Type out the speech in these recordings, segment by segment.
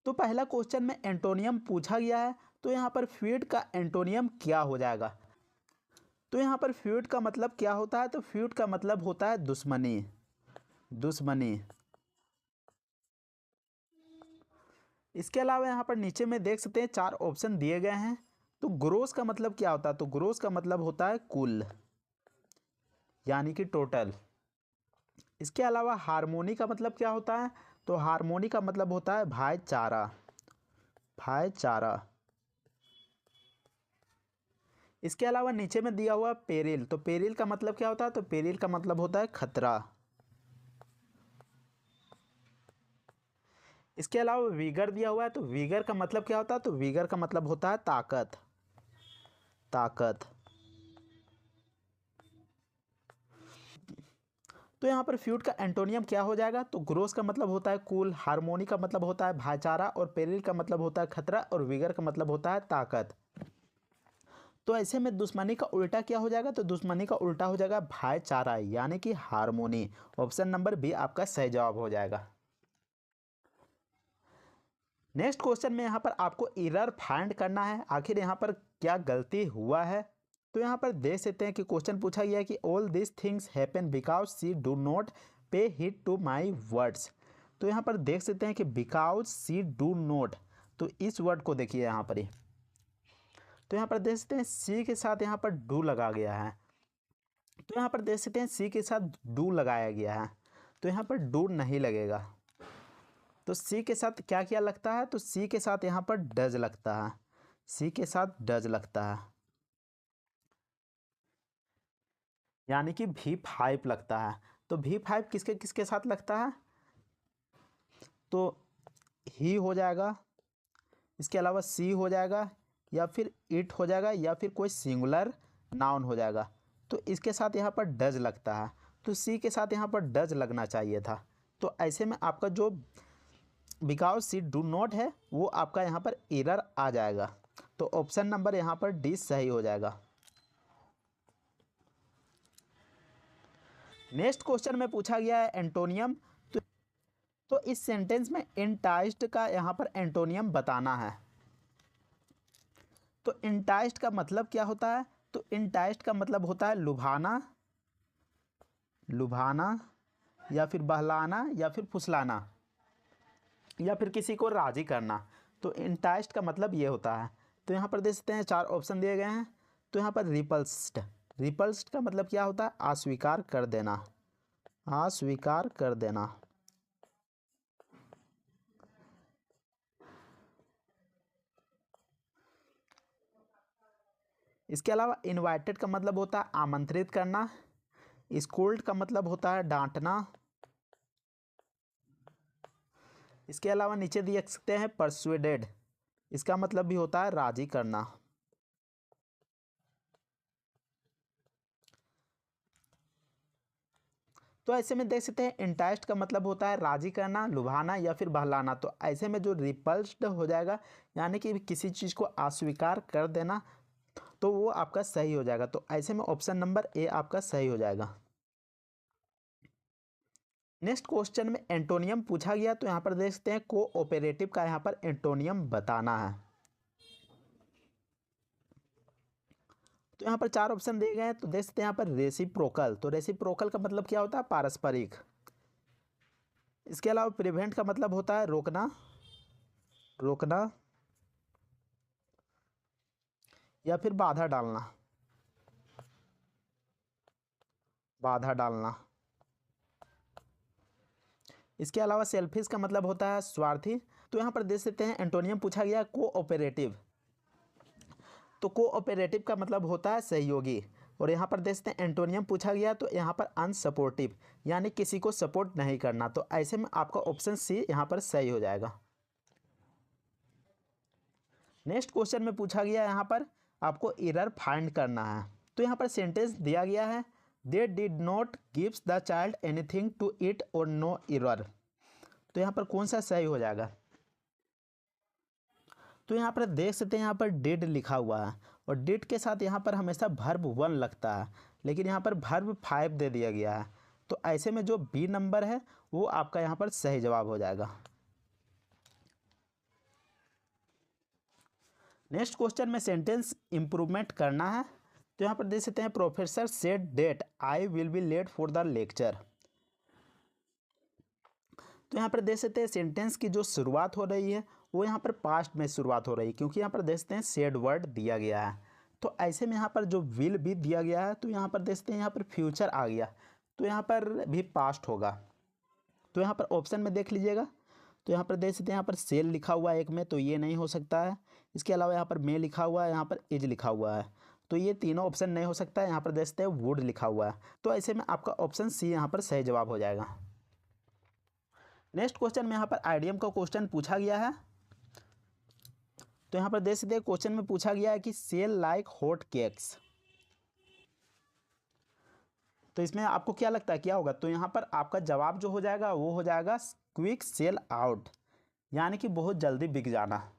तो पहला क्वेश्चन में एंटोनियम पूछा गया है, तो यहाँ पर फ्यूड का एंटोनियम क्या हो जाएगा? तो यहाँ पर फ्यूड का मतलब क्या होता है? तो फ्यूड का मतलब होता है दुश्मनी, दुश्मनी। इसके अलावा यहाँ पर नीचे में देख सकते हैं 4 ऑप्शन दिए गए हैं। तो ग्रोस का मतलब क्या होता है? तो ग्रोस का मतलब होता है कुल, यानी कि टोटल। इसके अलावा हार्मोनी का मतलब क्या होता है? तो हार्मोनी का मतलब होता है भाईचारा, भाईचारा। इसके अलावा नीचे में दिया हुआ पेरिल, तो पेरिल का मतलब क्या होता है? तो पेरिल का मतलब होता है खतरा। इसके अलावा वीगर दिया हुआ है, तो वीगर का मतलब क्या होता है? तो वीगर का मतलब होता है ताकत, ताकत। तो यहाँ पर फ्यूड का एंटोनियम क्या हो जाएगा? तो ग्रोस का मतलब होता है कुल, हार्मोनी का मतलब होता है भाईचारा, और पेरिल का मतलब होता है खतरा, और वीगर का मतलब होता है ताकत। तो ऐसे में दुश्मनी का उल्टा क्या हो जाएगा? तो दुश्मनी का उल्टा हो जाएगा भाईचारा, यानी कि हार्मोनी। ऑप्शन नंबर बी आपका सही जवाब हो जाएगा। नेक्स्ट क्वेश्चन में यहाँ पर आपको एरर फाइंड करना है, आखिर यहाँ पर क्या गलती हुआ है। तो यहाँ पर देख सकते हैं कि क्वेश्चन पूछा गया है कि all this things happen because she do not पे हिट टू माई वर्ड्स। तो यहाँ पर देख सकते हैं कि बिकॉज शी डू नॉट, तो इस वर्ड को देखिए यहाँ पर ही। तो यहाँ पर देख सकते हैं सी के साथ यहाँ पर डू लगा गया है। तो यहाँ पर देख सकते हैं सी के साथ डू लगाया गया है, तो यहाँ पर डू नहीं लगेगा। तो सी के साथ क्या क्या लगता है? तो सी के साथ यहाँ पर डज लगता है, सी के साथ डज लगता है, यानी कि V5 लगता है। तो V5 किसके किसके साथ लगता है? तो ही हो जाएगा, इसके अलावा सी हो जाएगा, या फिर इट हो जाएगा, या फिर कोई सिंगुलर नाउन हो जाएगा। तो इसके साथ यहाँ पर डज लगता है, तो सी के साथ यहाँ पर डज लगना चाहिए था। तो ऐसे में आपका जो बिकॉज सी डू नॉट है वो आपका यहाँ पर एरर आ जाएगा। तो ऑप्शन नंबर यहाँ पर डी सही हो जाएगा। नेक्स्ट क्वेश्चन में पूछा गया है एंटोनियम। तो इस सेंटेंस में एंटाइज्ड का यहाँ पर एंटोनियम बताना है। तो एंटाइज्ड का मतलब क्या होता है? तो एंटाइज्ड का मतलब होता है लुभाना, लुभाना, या फिर बहलाना, या फिर फुसलाना, या फिर किसी को राजी करना। तो एंटाइज्ड का मतलब ये होता है। तो यहाँ पर देख सकते हैं 4 ऑप्शन दिए गए हैं। तो यहाँ पर रिपल्स्ड, रिपल्स्ड का मतलब क्या होता है? अस्वीकार कर देना, अस्वीकार कर देना। इसके अलावा इनवाइटेड का मतलब होता है आमंत्रित करना, स्कोल्ड का मतलब होता है डांटना। इसके अलावा नीचे देख सकते हैं परसुएडेड, इसका मतलब भी होता है राजी करना। तो ऐसे में देख सकते हैं इंटाइस्ट का मतलब होता है राजी करना, लुभाना, या फिर बहलाना। तो ऐसे में जो रिपल्स्ड हो जाएगा, यानी कि किसी चीज़ को अस्वीकार कर देना, तो वो आपका सही हो जाएगा। तो ऐसे में ऑप्शन नंबर ए आपका सही हो जाएगा। नेक्स्ट क्वेश्चन में एंटोनियम पूछा गया, तो यहाँ पर देख सकते हैं कोऑपरेटिव का यहाँ पर एंटोनियम बताना है। तो यहाँ पर 4 ऑप्शन दिए गए हैं। तो देख सकते हैं यहाँ पर रेसिप्रोकल, तो रेसिप्रोकल का मतलब क्या होता है? पारस्परिक। इसके अलावा प्रिवेंट का मतलब होता है रोकना, रोकना, या फिर बाधा डालना, बाधा डालना। इसके अलावा सेल्फिश का मतलब होता है स्वार्थी। तो यहाँ पर देख सकते हैं एंटोनियम पूछा गया कोऑपरेटिव, तो कोऑपरेटिव का मतलब होता है सहयोगी। और यहाँ पर देख सकते हैं एंटोनियम पूछा गया, तो यहाँ पर अनसपोर्टिव, यानी किसी को सपोर्ट नहीं करना। तो ऐसे में आपका ऑप्शन सी यहाँ पर सही हो जाएगा। नेक्स्ट क्वेश्चन में पूछा गया यहाँ पर आपको एरर फाइंड करना है। तो यहाँ पर सेंटेंस दिया गया है they did not gives the child anything to eat और नो एरर। तो यहाँ पर कौन सा सही हो जाएगा? तो यहाँ पर देख सकते हैं यहाँ पर डिड लिखा हुआ है, और डिड के साथ यहाँ पर हमेशा वर्ब 1 लगता है, लेकिन यहाँ पर वर्ब 5 दे दिया गया है। तो ऐसे में जो बी नंबर है वो आपका यहाँ पर सही जवाब हो जाएगा। नेक्स्ट क्वेश्चन में सेंटेंस इम्प्रूवमेंट करना है। तो यहाँ पर देख सकते हैं professor said that I will be late for the lecture. तो यहाँ पर देख सकते हैं सेंटेंस की जो शुरुआत हो रही है वो यहाँ पर पास्ट में शुरुआत हो रही है, क्योंकि यहाँ पर देख सकते हैं सेड वर्ड दिया गया है। तो ऐसे में यहाँ पर जो विल भी दिया गया है तो यहाँ पर देख सकते हैं यहाँ पर फ्यूचर आ गया, तो यहाँ पर भी पास्ट होगा। तो यहाँ पर ऑप्शन में देख लीजिएगा, तो यहाँ पर देख सकते हैं यहाँ पर सेल लिखा हुआ है एक में, तो ये नहीं हो सकता है। इसके अलावा यहाँ पर मे लिखा हुआ है, यहाँ पर इज लिखा हुआ है, तो ये तीनों ऑप्शन नहीं हो सकता है। यहाँ पर देख सकते हैं वुड लिखा हुआ है, तो ऐसे में आपका ऑप्शन सी यहाँ पर सही जवाब हो जाएगा। नेक्स्ट क्वेश्चन में यहाँ पर आइडियम का क्वेश्चन पूछा गया है। तो यहाँ पर देख सकते हैं क्वेश्चन में पूछा गया है कि सेल लाइक हॉट केक्स। तो इसमें आपको क्या लगता है क्या होगा? तो यहाँ पर आपका जवाब जो हो जाएगा वो हो जाएगा क्विक सेल आउट, यानी कि बहुत जल्दी बिक जाना।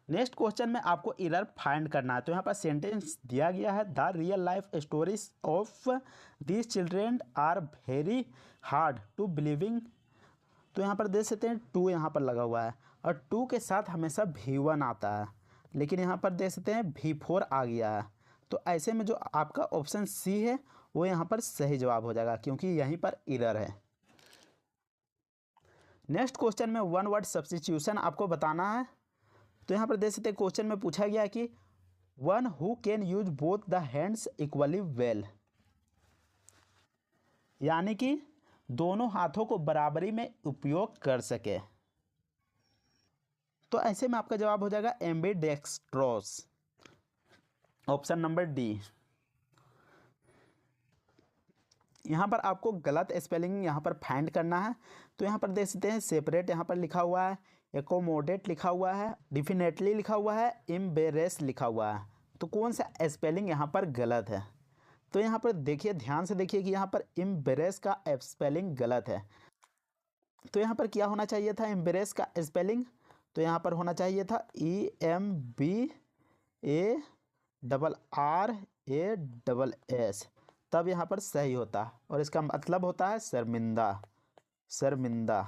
नेक्स्ट क्वेश्चन में आपको एरर फाइंड करना है। तो यहाँ पर सेंटेंस दिया गया है the real life stories of these children are very hard to believing. तो यहाँ पर देख सकते हैं टू यहाँ पर लगा हुआ है और टू के साथ हमेशा V1 आता है, लेकिन यहाँ पर देख सकते हैं V4 आ गया है। तो ऐसे में जो आपका ऑप्शन सी है वो यहाँ पर सही जवाब हो जाएगा, क्योंकि यहीं पर एरर है। नेक्स्ट क्वेश्चन में वन वर्ड सब्स्टिट्यूशन आपको बताना है। तो यहाँ पर देख सकते हैं क्वेश्चन में पूछा गया है कि one who can use both the hands equally well, यानी कि दोनों हाथों को बराबरी में उपयोग कर सके। तो ऐसे में आपका जवाब हो जाएगा एम्बीडेक्स्ट्रोस, ऑप्शन नंबर डी। यहाँ पर आपको गलत स्पेलिंग यहाँ पर फाइंड करना है। तो यहाँ पर देख सकते हैं सेपरेट यहाँ पर लिखा हुआ है, एकोमोडेट लिखा हुआ है, डिफिनेटली लिखा हुआ है, एम्बेरेस लिखा हुआ है। तो कौन सा स्पेलिंग यहाँ पर गलत है? तो यहाँ पर देखिए, ध्यान से देखिए कि यहाँ पर एम्बेरेस का स्पेलिंग गलत है। तो यहाँ पर क्या होना चाहिए था एम्बेरेस का स्पेलिंग? तो यहाँ पर होना चाहिए था EMBARRASS, तब यहाँ पर सही होता, और इसका मतलब होता है शर्मिंदा, शर्मिंदा।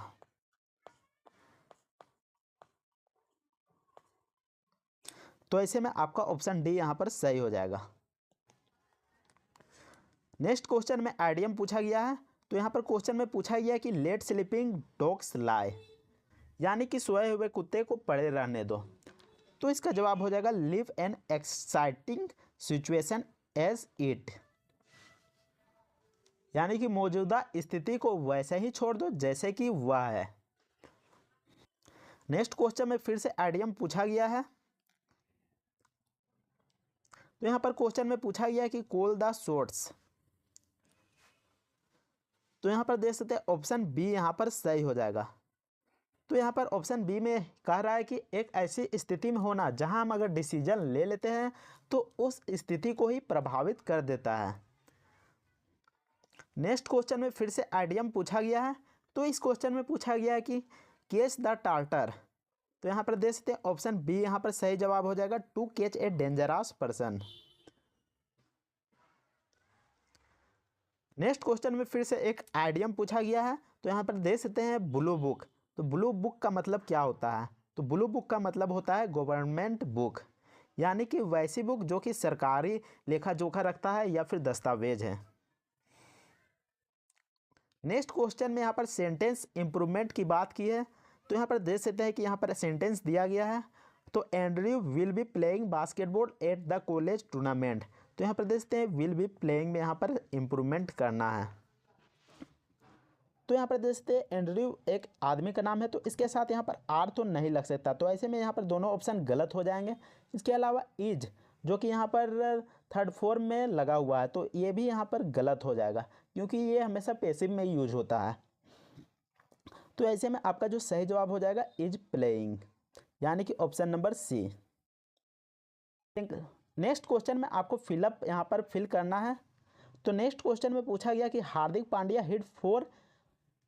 तो ऐसे में आपका ऑप्शन डी यहाँ पर सही हो जाएगा। नेक्स्ट क्वेश्चन में आइडियम पूछा गया है। तो यहाँ पर क्वेश्चन में पूछा गया है कि लेट स्लीपिंग डॉग्स लाई, यानी कि सोए हुए कुत्ते को पड़े रहने दो। तो इसका जवाब हो जाएगा live an exciting situation as it, यानी कि मौजूदा स्थिति को वैसे ही छोड़ दो जैसे कि वह है। नेक्स्ट क्वेश्चन में फिर से आइडियम पूछा गया है। तो यहाँ पर क्वेश्चन में पूछा गया है कि कॉल द शॉट्स। तो यहाँ पर देख सकते हैं ऑप्शन बी यहाँ पर सही हो जाएगा। तो यहाँ पर ऑप्शन बी में कह रहा है कि एक ऐसी स्थिति में होना जहाँ हम अगर डिसीजन ले लेते हैं तो उस स्थिति को ही प्रभावित कर देता है। नेक्स्ट क्वेश्चन में फिर से आइडियम पूछा गया है। तो इस क्वेश्चन में पूछा गया है कि कैच द टार्टर। तो यहाँ पर देख सकते हैं ऑप्शन बी यहाँ पर सही जवाब हो जाएगा to catch a dangerous person. Next question में फिर से एक आइडियम पूछा गया है। तो यहाँ पर देख सकते हैं ब्लू बुक। तो ब्लू बुक का मतलब क्या होता है? तो ब्लू बुक का मतलब होता है गवर्नमेंट बुक, यानी कि वैसी बुक जो कि सरकारी लेखा जोखा रखता है या फिर दस्तावेज है। नेक्स्ट क्वेश्चन में यहाँ पर सेंटेंस इम्प्रूवमेंट की बात की है। तो यहाँ पर देख सकते हैं कि यहाँ पर सेंटेंस दिया गया है। तो Andrew will be playing basketball at the college tournament. तो यहाँ पर देख सकते हैं विल बी प्लेइंग में यहाँ पर इम्प्रूवमेंट करना है। तो यहाँ पर देख सकते हैं एंड्रयू एक आदमी का नाम है, तो इसके साथ यहाँ पर आर तो नहीं लग सकता, तो ऐसे में यहाँ पर दोनों ऑप्शन गलत हो जाएंगे। इसके अलावा इज जो कि यहाँ पर थर्ड फॉर्म में लगा हुआ है, तो ये भी यहाँ पर गलत हो जाएगा, क्योंकि ये हमेशा पैसिव में यूज होता है। तो ऐसे में आपका जो सही जवाब हो जाएगा इज प्लेइंग, यानी कि option number C. Next question में आपको फिलअप यहाँ पर फिल करना है। तो नेक्स्ट क्वेश्चन में पूछा गया कि Hardik Pandya hit 4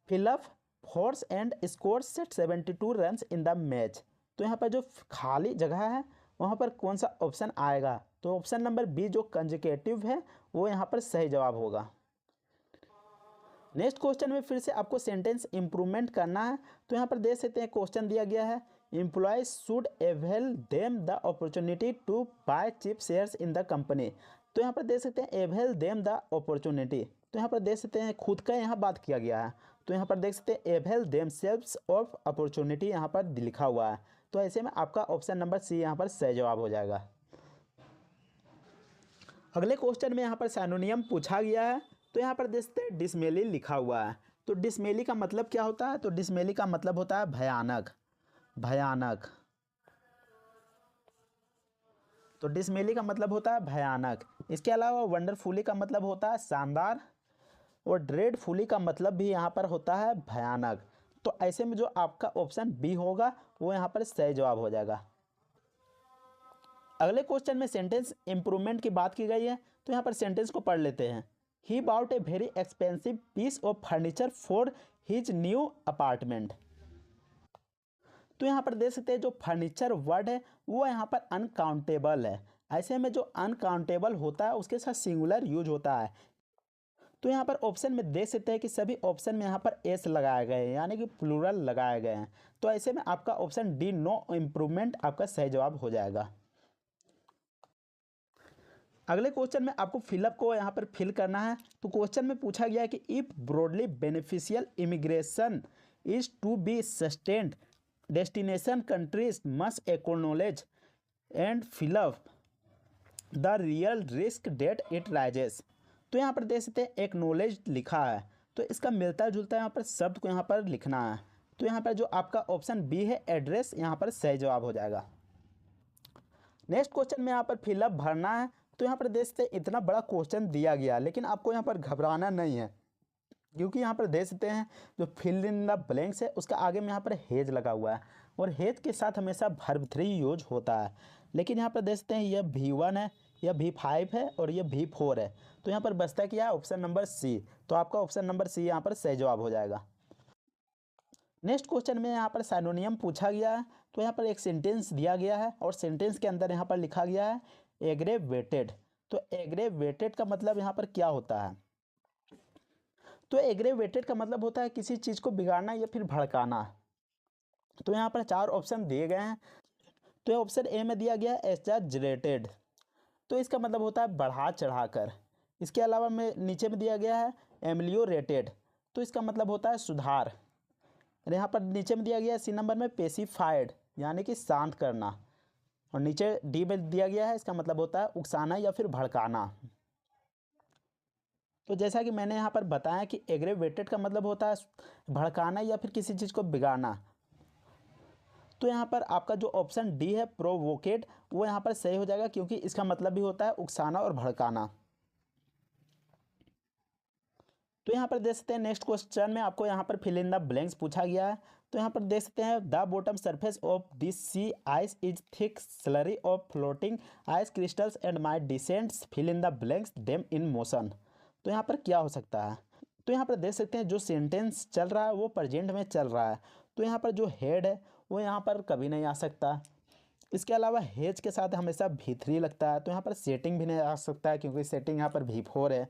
fill up fours and scores 72 runs in the match. तो यहाँ पर जो खाली जगह है वहाँ पर कौन सा ऑप्शन आएगा? तो ऑप्शन नंबर बी जो कंजिकेटिव है वो यहाँ पर सही जवाब होगा। नेक्स्ट क्वेश्चन में फिर से आपको सेंटेंस इम्प्रूवमेंट करना है। तो यहाँ पर देख सकते हैं क्वेश्चन दिया गया है employees should avail them the opportunity to buy cheap shares in the company. तो यहाँ पर देख सकते हैं एवेल देम द अपॉर्चुनिटी, तो यहाँ पर देख सकते हैं खुद का यहाँ बात किया गया है। तो यहाँ पर देख सकते हैं avail them selves of opportunity यहाँ पर लिखा हुआ है। तो ऐसे में आपका ऑप्शन नंबर सी यहाँ पर सही जवाब हो जाएगा। अगले क्वेश्चन में यहाँ पर सिनोनियम पूछा गया है। तो यहाँ पर देख सकते हैं डिसमेली लिखा हुआ है। तो डिसमेली का मतलब क्या होता है? तो डिसमेली का मतलब होता है भयानक, भयानक। तो डिसमेली का मतलब होता है भयानक। इसके अलावा वंडरफुली का मतलब होता है शानदार, और ड्रेडफुली का मतलब भी यहाँ पर होता है भयानक। तो ऐसे में जो आपका ऑप्शन बी होगा वो यहाँ पर सही जवाब हो जाएगा। अगले क्वेश्चन में सेंटेंस इंप्रूवमेंट की बात की गई है। तो यहाँ पर सेंटेंस को पढ़ लेते हैं। He bought a very expensive piece of furniture for his new apartment. तो यहाँ पर देख सकते हैं जो फर्नीचर वर्ड है वो यहाँ पर अनकाउंटेबल है। ऐसे में जो अनकाउंटेबल होता है उसके साथ सिंगुलर यूज होता है। तो यहाँ पर ऑप्शन में देख सकते हैं कि सभी ऑप्शन में यहाँ पर एस लगाए गए हैं, यानी कि प्लूरल लगाए गए हैं। तो ऐसे में आपका ऑप्शन डी नो इम्प्रूवमेंट आपका सही जवाब हो जाएगा। अगले क्वेश्चन में आपको फिलअप को यहाँ पर फिल करना है। तो क्वेश्चन में पूछा गया है कि if broadly beneficial immigration is to be sustained destination countries must acknowledge and fill up the real risk that it raises. तो यहाँ पर देख सकते हैं एक्नॉलेज लिखा है, तो इसका मिलता जुलता यहाँ पर शब्द को यहाँ पर लिखना है। तो यहाँ पर जो आपका ऑप्शन बी है एड्रेस, यहाँ पर सही जवाब हो जाएगा। नेक्स्ट क्वेश्चन में यहाँ पर फिलअप भरना है। तो यहाँ पर देख सकते हैं इतना बड़ा क्वेश्चन दिया गया, लेकिन आपको यहाँ पर घबराना नहीं है, क्योंकि यहाँ पर देख सकते हैं जो फिल इन द ब्लैंक्स है उसका आगे में यहाँ पर हेज लगा हुआ है, और हेज के साथ हमेशा वर्ब 3 यूज होता है। लेकिन यहाँ पर देख सकते हैं यह V1 है, यह V5 है और यह V4 है। तो यहाँ पर बचता क्या है? Option number C. तो आपका ऑप्शन नंबर सी यहाँ पर सही जवाब हो जाएगा। नेक्स्ट क्वेश्चन में यहाँ पर सिनोनियम पूछा गया है। तो यहाँ पर एक सेंटेंस दिया गया है और सेंटेंस के अंदर यहाँ पर लिखा गया है एग्रेवेटेड। तो एग्रेवेटेड का मतलब यहाँ पर क्या होता है? तो एग्रेवेटेड का मतलब होता है किसी चीज़ को बिगाड़ना या फिर भड़काना। तो यहाँ पर 4 ऑप्शन दिए गए हैं। तो ऑप्शन ए में दिया गया है एग्जैजरेटेड, तो इसका मतलब होता है बढ़ा चढ़ाकर। इसके अलावा में नीचे में दिया गया है एमलियोरेटेड, तो इसका मतलब होता है सुधार। और यहाँ पर नीचे में दिया गया है सी नंबर में पेसिफाइड, यानी कि शांत करना। और नीचे डी में दिया गया है, इसका मतलब होता है उकसाना या फिर भड़काना। तो जैसा कि मैंने यहाँ पर बताया कि एग्रेवेटेड का मतलब होता है भड़काना या फिर किसी चीज़ को बिगाड़ना। तो यहाँ पर आपका जो ऑप्शन डी है प्रोवोकेट, वो यहाँ पर सही हो जाएगा, क्योंकि इसका मतलब भी होता है उकसाना और भड़काना। तो यहाँ पर देख सकते हैं नेक्स्ट क्वेश्चन में आपको यहाँ पर फिल इन द ब्लैंक्स पूछा गया है। तो यहाँ पर देख सकते हैं the bottom surface of this sea ice is thick slurry of floating ice crystals and my descents fill in the blanks them in motion. तो यहाँ पर क्या हो सकता है? तो यहाँ पर देख सकते हैं जो सेंटेंस चल रहा है वो प्रेजेंट में चल रहा है। तो यहाँ पर जो हेड है वो यहाँ पर कभी नहीं आ सकता। इसके अलावा हेज के साथ हमेशा V3 लगता है। तो यहाँ पर सेटिंग भी नहीं आ सकता है, क्योंकि सेटिंग यहाँ पर V4 है।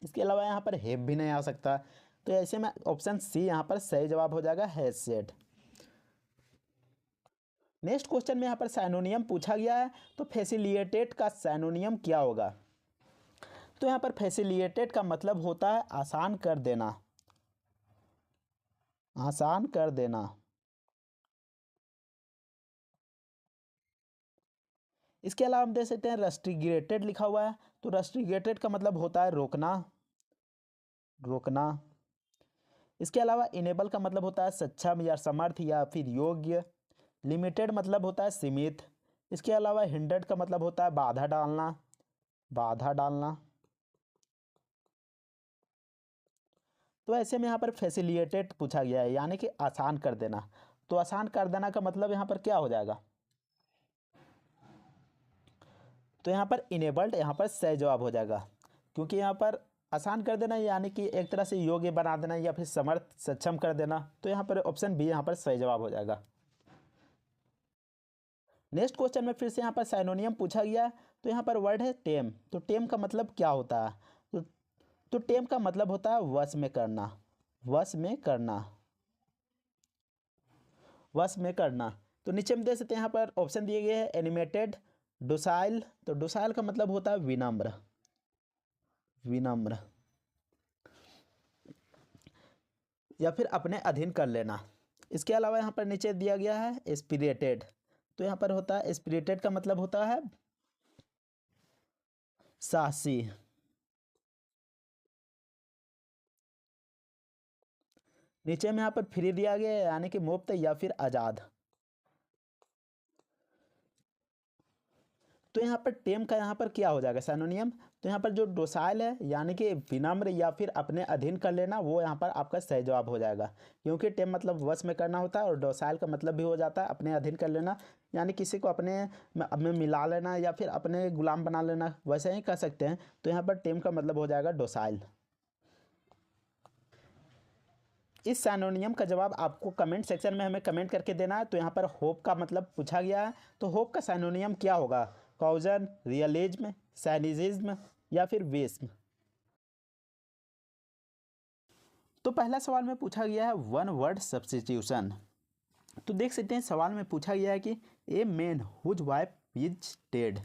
इसके अलावा यहाँ पर हेव भी नहीं आ सकता। तो ऐसे में ऑप्शन सी यहाँ पर सही जवाब हो जाएगा, हेज सेट। नेक्स्ट क्वेश्चन में यहाँ पर सिनोनियम पूछा गया है। तो फैसिलिटेट का सिनोनियम क्या होगा? तो यहाँ पर फैसिलिटेट का मतलब होता है आसान कर देना, आसान कर देना। इसके अलावा हम देख सकते हैं रेस्ट्रिगेटेड लिखा हुआ है। तो रेस्ट्रिगेटेड का मतलब होता है रोकना, रोकना। इसके अलावा इनेबल का मतलब होता है सक्षम या समर्थ या फिर योग्य। लिमिटेड मतलब होता है सीमित। इसके अलावा हिंडर्ड का मतलब होता है बाधा डालना, बाधा डालना। तो ऐसे में यहाँ पर फैसिलिटेट पूछा गया है, यानी कि आसान कर देना। तो आसान कर देना का मतलब यहाँ पर क्या हो जाएगा? तो यहाँ पर इनेबल्ड यहाँ पर सही जवाब हो जाएगा, क्योंकि यहाँ पर आसान कर देना यानी कि एक तरह से योग्य बना देना या फिर समर्थ सक्षम कर देना। तो यहाँ पर ऑप्शन बी यहाँ पर सही जवाब हो जाएगा। नेक्स्ट क्वेश्चन में फिर से यहाँ पर सिनोनियम पूछा गया है। तो यहाँ पर वर्ड है टेम। तो टेम का मतलब क्या होता है? तो टेम का मतलब होता है वश में करना, वश में करना, वश में करना। तो नीचे में देख सकते हैं यहाँ पर ऑप्शन दिए गए हैं एनिमेटेड, डोसाइल। तो डोसाइल का मतलब होता है विनम्र, विनम्र या फिर अपने अधीन कर लेना। इसके अलावा यहाँ पर नीचे दिया गया है स्पिरिटेड। तो यहाँ पर होता है स्पिरिटेड का मतलब होता है साहसी। नीचे में यहाँ पर फ्री दिया गया है यानी कि मुफ्त या फिर आज़ाद। तो यहाँ पर टेम का यहाँ पर क्या हो जाएगा सिनोनियम। तो यहाँ पर जो डोसाइल है यानी कि विनम्र या फिर अपने अधीन कर लेना, वो यहाँ पर आपका सही जवाब हो जाएगा, क्योंकि टेम मतलब वश में करना होता है और डोसाइल का मतलब भी हो जाता है अपने अधीन कर लेना, यानी किसी को अपने में मिला लेना या फिर अपने गुलाम बना लेना, वैसे ही कह सकते हैं। तो यहाँ पर टेम का मतलब हो जाएगा डोसाइल। इस सिनोनियम का जवाब आपको कमेंट सेक्शन में हमें कमेंट करके देना है। तो यहाँ पर होप का मतलब पूछा गया है, तो होप का सिनोनियम क्या होगा, कॉजन, रियलिज्म, साइनिज्म या फिर वेस्म। तो पहला सवाल में पूछा गया है वन वर्ड सब्स्टिट्यूशन। तो देख सकते हैं सवाल में पूछा गया है कि a man whose wife is dead,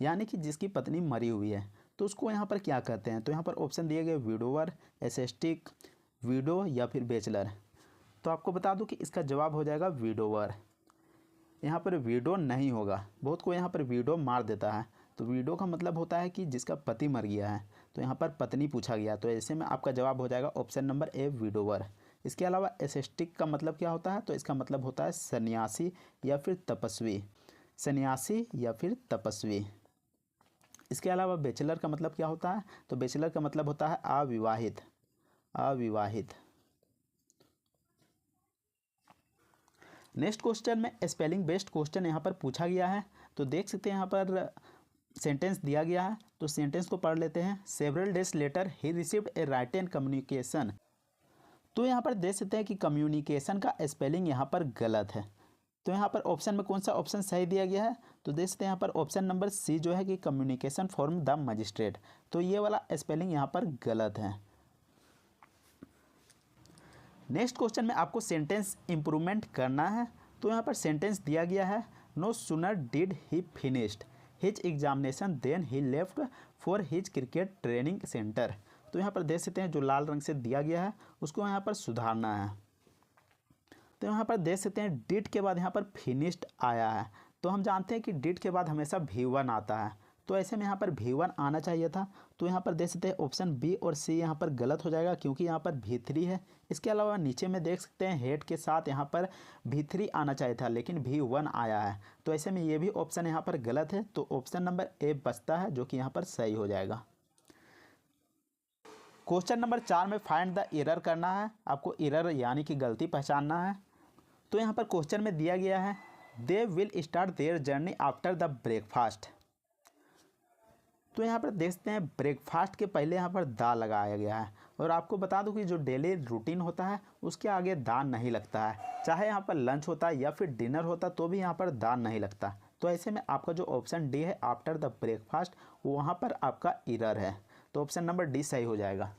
यानी कि जिसकी पत्नी मरी हुई है, तो उसको यहाँ पर क्या कहते हैं। तो यहाँ पर ऑप्शन दिए गए विडोवर, एसेस्टिक, विडो या फिर बेचलर। तो आपको बता दूं कि इसका जवाब हो जाएगा विडोवर। यहाँ पर विडो नहीं होगा, बहुत को यहाँ पर विडो मार देता है। तो विडो का मतलब होता है कि जिसका पति मर गया है, तो यहाँ पर पत्नी पूछा गया, तो ऐसे में आपका जवाब हो जाएगा ऑप्शन नंबर ए विडोवर। इसके अलावा एसेस्टिक का मतलब क्या होता है, तो इसका मतलब होता है सन्यासी या फिर तपस्वी, सन्यासी या फिर तपस्वी। इसके अलावा बैचलर का मतलब क्या होता है, तो बैचलर का मतलब होता है अविवाहित, अविवाहित। नेक्स्ट क्वेश्चन में स्पेलिंग बेस्ड क्वेश्चन यहाँ पर पूछा गया है। तो देख सकते हैं यहाँ पर सेंटेंस दिया गया है, तो सेंटेंस को पढ़ लेते हैं। Several days later he received A written communication. तो यहाँ पर देख सकते हैं कि कम्युनिकेशन का स्पेलिंग यहाँ पर गलत है। तो यहाँ पर ऑप्शन में कौन सा ऑप्शन सही दिया गया है, तो देख सकते हैं यहाँ पर ऑप्शन नंबर सी जो है कि कम्युनिकेशन फॉर्म द मजिस्ट्रेट, तो ये वाला स्पेलिंग यहाँ पर गलत है। नेक्स्ट क्वेश्चन में आपको सेंटेंस इंप्रूवमेंट करना है। तो यहाँ पर सेंटेंस दिया गया है no sooner did he finished his examination then he left for his cricket training centre. तो यहाँ पर देख सकते हैं जो लाल रंग से दिया गया है उसको यहाँ पर सुधारना है। तो यहाँ पर देख सकते हैं डिड के बाद यहाँ पर फिनिश्ड आया है, तो हम जानते हैं कि डिड के बाद हमेशा V1 आता है, तो ऐसे में यहाँ पर V1 आना चाहिए था। तो यहाँ पर देख सकते हैं ऑप्शन बी और सी यहाँ पर गलत हो जाएगा, क्योंकि यहाँ पर V3 है। इसके अलावा नीचे में देख सकते हैं हेड के साथ यहाँ पर V3 आना चाहिए था, लेकिन V1 आया है, तो ऐसे में ये भी ऑप्शन यहाँ पर गलत है। तो ऑप्शन नंबर ए बचता है, जो कि यहाँ पर सही हो जाएगा। क्वेश्चन नंबर 4 में फाइंड द एरर करना है, आपको एरर यानी कि गलती पहचानना है। तो यहाँ पर क्वेश्चन में दिया गया है they will start their journey after the breakfast. तो यहाँ पर देखते हैं ब्रेकफास्ट के पहले यहाँ पर दा लगाया गया है, और आपको बता दूं कि जो डेली रूटीन होता है उसके आगे दान नहीं लगता है, चाहे यहाँ पर लंच होता है या फिर डिनर होता तो भी यहाँ पर दान नहीं लगता। तो ऐसे में आपका जो ऑप्शन डी है आफ्टर द ब्रेकफास्ट, वहाँ पर आपका एरर है, तो ऑप्शन नंबर डी सही हो जाएगा।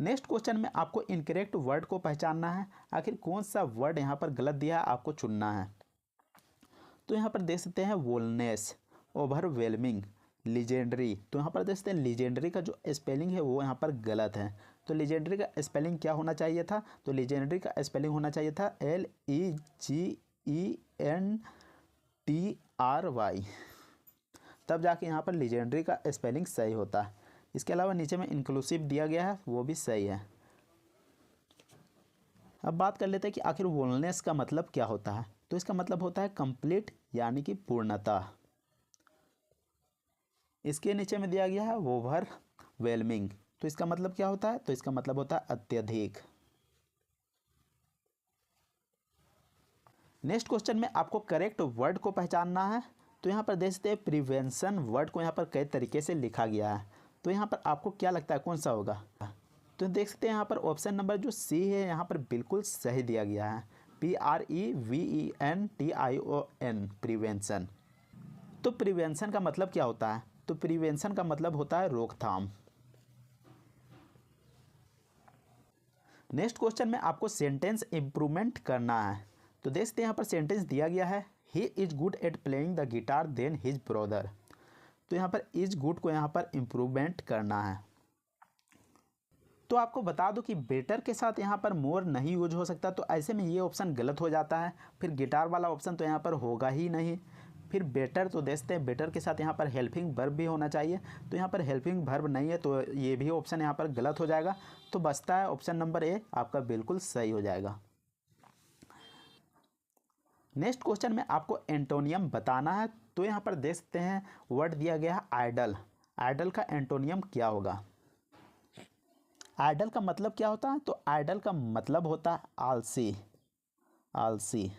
नेक्स्ट क्वेश्चन में आपको इनकरेक्ट वर्ड को पहचानना है, आखिर कौन सा वर्ड यहाँ पर गलत दिया है आपको चुनना है। तो यहाँ पर देख सकते हैं वोलनेस, ओवरवेलमिंग, लीजेंडरी। तो यहाँ पर देख सकते हैं लीजेंडरी का जो स्पेलिंग है वो यहाँ पर गलत है। तो लीजेंडरी का स्पेलिंग क्या होना चाहिए था, तो लीजेंडरी का स्पेलिंग होना चाहिए था LEGENDRY, तब जाके यहाँ पर लीजेंडरी का स्पेलिंग सही होता है। इसके अलावा नीचे में इंक्लूसिव दिया गया है, वो भी सही है। अब बात कर लेते हैं कि आखिर वोलनेस का मतलब क्या होता है। तो इसका मतलब होता है कंप्लीट यानी कि पूर्णता। इसके नीचे में दिया गया है ओवरवेलमिंग, तो इसका मतलब क्या होता है, तो इसका मतलब होता है अत्यधिक। नेक्स्ट क्वेश्चन में आपको करेक्ट वर्ड को पहचानना है। तो यहाँ पर देख सकते हैं प्रिवेंशन वर्ड को यहाँ पर कई तरीके से लिखा गया है, तो यहाँ पर आपको क्या लगता है कौन सा होगा। तो देख सकते हैं यहाँ पर ऑप्शन नंबर जो सी है यहाँ पर बिल्कुल सही दिया गया है, PREVENTION, प्रिवेंशन। तो प्रिवेंशन का मतलब क्या होता है, तो प्रिवेंशन का मतलब होता है रोकथाम। नेक्स्ट क्वेश्चन में आपको सेंटेंस इम्प्रूवमेंट करना है। तो देखते हैं यहाँ पर सेंटेंस दिया गया है, he is good at playing the guitar then his brother. तो यहाँ पर इज़ गुड को यहाँ पर इम्प्रूवमेंट करना है। तो आपको बता दो कि बेटर के साथ यहाँ पर मोर नहीं यूज हो सकता, तो ऐसे में ये ऑप्शन गलत हो जाता है। फिर गिटार वाला ऑप्शन तो यहाँ पर होगा ही नहीं। फिर बेटर, तो देखते हैं बेटर के साथ यहाँ पर हेल्पिंग वर्ब भी होना चाहिए, तो यहाँ पर हेल्पिंग वर्ब नहीं है, तो ये भी ऑप्शन यहाँ पर गलत हो जाएगा। तो बचता है ऑप्शन नंबर ए, आपका बिल्कुल सही हो जाएगा। नेक्स्ट क्वेश्चन में आपको एंटोनियम बताना है। तो यहाँ पर देख सकते हैं वर्ड दिया गया है आइडल। आइडल का एंटोनियम क्या होगा? आइडल का मतलब क्या होता है? तो आइडल का मतलब होता है आलसी। आलसी।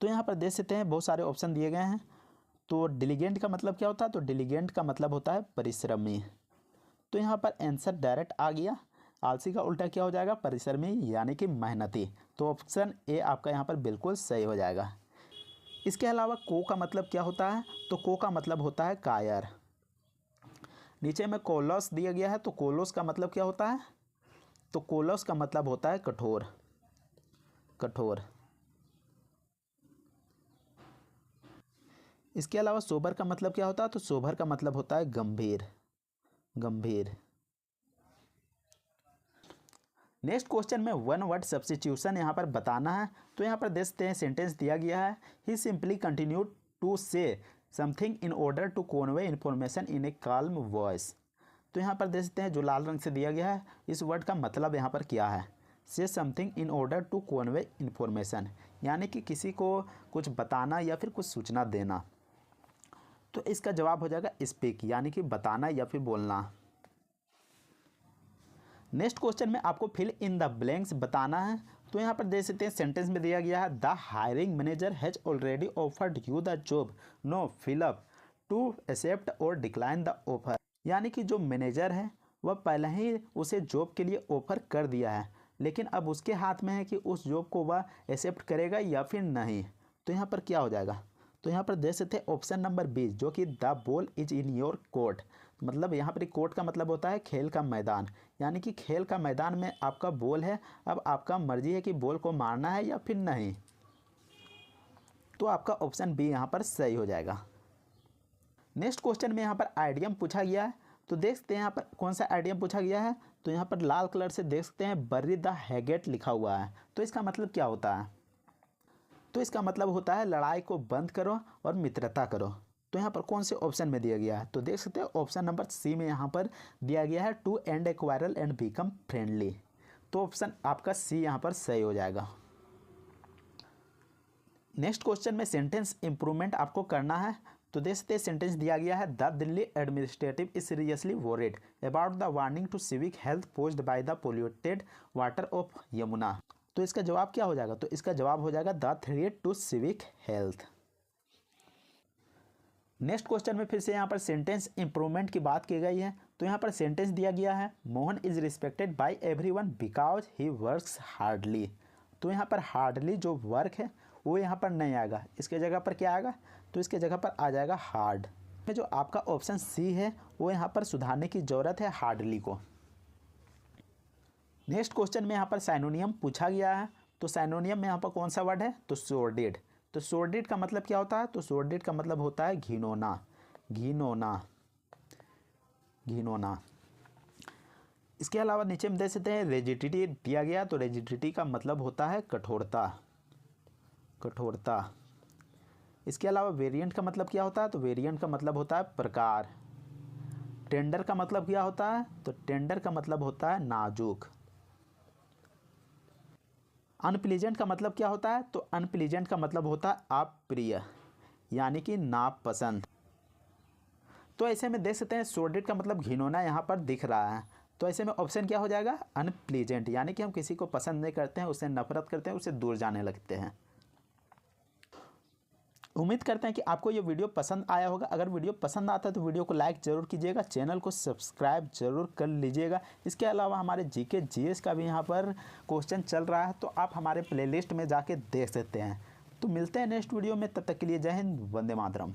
तो यहाँ पर देख सकते हैं बहुत सारे ऑप्शन दिए गए हैं। तो डिलीगेंट का मतलब क्या होता है? तो डिलीगेंट का मतलब होता है परिश्रमी। तो यहाँ पर आंसर डायरेक्ट आ गया। आलसी का उल्टा क्या हो जाएगा? परिश्रमी यानी कि मेहनती। तो ऑप्शन ए आपका यहाँ पर बिल्कुल सही हो जाएगा। इसके अलावा को का मतलब क्या होता है? तो को का मतलब होता है कायर। नीचे में कोलोस दिया गया है, तो कोलोस का मतलब क्या होता है? तो कोलोस का मतलब होता है कठोर। कठोर। इसके अलावा सोबर का मतलब क्या होता है? तो सोबर का मतलब होता है गंभीर। गंभीर। नेक्स्ट क्वेश्चन में वन वर्ड सब्स्टिट्यूशन यहाँ पर बताना है। तो यहाँ पर देखते हैं सेंटेंस दिया गया है, he simply continue to say something in order to convey information in a calm voice. तो यहाँ पर देखते हैं जो लाल रंग से दिया गया है, इस वर्ड का मतलब यहाँ पर क्या है? Say something in order to convey information, यानी कि किसी को कुछ बताना या फिर कुछ सूचना देना। तो इसका जवाब हो जाएगा स्पीक, यानी कि बताना या फिर बोलना। नेक्स्ट क्वेश्चन में आपको फिल इन द ब्लैंक्स बताना है। तो यहाँ पर देख सकते हैं सेंटेंस में दिया गया है, the hiring manager has already offered you the job, no fill up to accept और डिक्लाइन द ऑफर। यानी कि जो मैनेजर है वह पहले ही उसे जॉब के लिए ऑफर कर दिया है, लेकिन अब उसके हाथ में है कि उस जॉब को वह एक्सेप्ट करेगा या फिर नहीं। तो यहाँ पर क्या हो जाएगा? तो यहाँ पर देख सकते हैं ऑप्शन नंबर बी, जो कि the ball is in your court. मतलब यहाँ पर कोर्ट का मतलब होता है खेल का मैदान, यानी कि खेल का मैदान में आपका बॉल है, अब आपका मर्जी है कि बॉल को मारना है या फिर नहीं। तो आपका ऑप्शन बी यहाँ पर सही हो जाएगा। नेक्स्ट क्वेश्चन में यहाँ पर आइडियम पूछा गया है। तो देखते हैं यहाँ पर कौन सा आइडियम पूछा गया है। तो यहाँ पर लाल कलर से देख सकते हैं बरी द हैगेट लिखा हुआ है। तो इसका मतलब क्या होता है? तो इसका मतलब होता है लड़ाई को बंद करो और मित्रता करो। तो यहाँ पर कौन से ऑप्शन में दिया गया है? तो देख सकते हैं ऑप्शन नंबर सी में यहाँ पर दिया गया है, to end a quarrel and become friendly. तो ऑप्शन आपका सी यहाँ पर सही हो जाएगा। नेक्स्ट क्वेश्चन में सेंटेंस इंप्रूवमेंट आपको करना है। तो देख सकते हैं सेंटेंस दिया गया है, the Delhi administrative is seriously worried about the warning to civic health posed by the polluted water of Yamuna. तो इसका जवाब क्या हो जाएगा? तो इसका जवाब हो जाएगा the threat to civic health. Next question में फिर से यहाँ पर सेंटेंस इंप्रूवमेंट की बात की गई है। तो यहाँ पर सेंटेंस दिया गया है, Mohan is respected by everyone because he works hardly. तो यहाँ पर हार्डली जो वर्क है वो यहाँ पर नहीं आएगा, इसके जगह पर क्या आएगा? तो इसके जगह पर आ जाएगा हार्ड। जो आपका ऑप्शन सी है वो यहाँ पर सुधारने की ज़रूरत है हार्डली को। नेक्स्ट क्वेश्चन में यहाँ पर साइनोनियम पूछा गया है। तो साइनोनियम में यहाँ पर कौन सा वर्ड है? तो सोर्डिड। तो सोर्डिड का मतलब क्या होता है? तो सोर्डिड का मतलब होता है घिनौना। घिनौना। घिनौना। इसके अलावा नीचे में देख सकते हैं रेजिडिटी दिया गया। तो रेजिडिटी का मतलब होता है कठोरता। कठोरता। इसके अलावा वेरिएंट का मतलब क्या होता है? तो वेरिएंट का मतलब होता है प्रकार। टेंडर का मतलब क्या होता है? तो टेंडर का मतलब होता है नाजुक। अनप्लीजेंट का मतलब क्या होता है? तो अनप्लीजेंट का मतलब होता है अप्रिय, यानी कि नापसंद। तो ऐसे में देख सकते हैं सोर्डिड का मतलब घिनौना यहाँ पर दिख रहा है। तो ऐसे में ऑप्शन क्या हो जाएगा? अनप्लीजेंट, यानी कि हम किसी को पसंद नहीं करते हैं, उससे नफरत करते हैं, उससे दूर जाने लगते हैं। उम्मीद करते हैं कि आपको ये वीडियो पसंद आया होगा। अगर वीडियो पसंद आता है तो वीडियो को लाइक ज़रूर कीजिएगा, चैनल को सब्सक्राइब जरूर कर लीजिएगा। इसके अलावा हमारे जीके जीएस का भी यहाँ पर क्वेश्चन चल रहा है, तो आप हमारे प्लेलिस्ट में जाके देख सकते हैं। तो मिलते हैं नेक्स्ट वीडियो में, तब तक के लिए जय हिंद, वंदे मातरम।